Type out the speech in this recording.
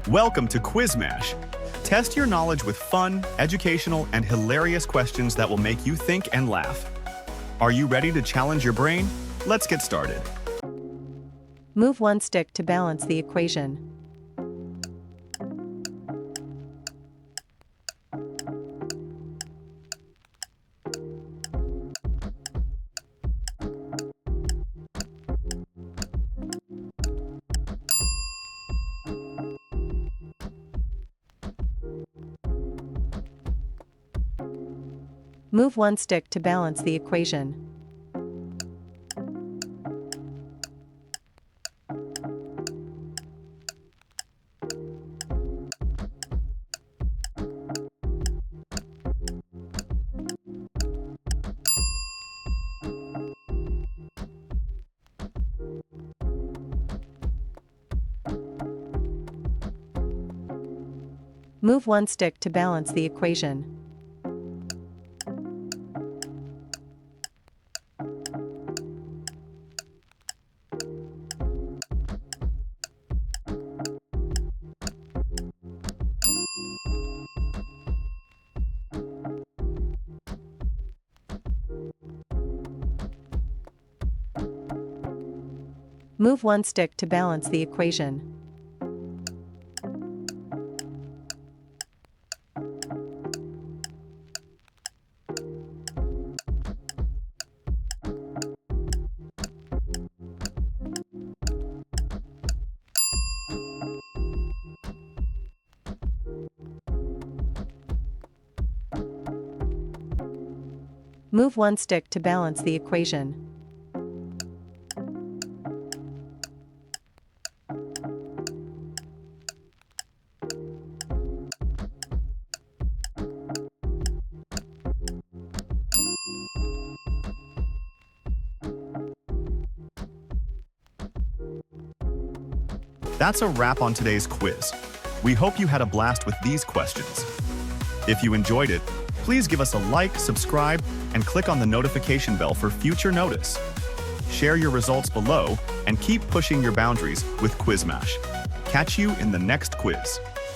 Welcome to Quizmash. Test your knowledge with fun, educational, and hilarious questions that will make you think and laugh. Are you ready to challenge your brain? Let's get started. Move one stick to balance the equation. Move one stick to balance the equation. Move one stick to balance the equation. Move one stick to balance the equation. Move one stick to balance the equation. That's a wrap on today's quiz. We hope you had a blast with these questions. If you enjoyed it, please give us a like, subscribe, and click on the notification bell for future notice. Share your results below and keep pushing your boundaries with Quizmash. Catch you in the next quiz.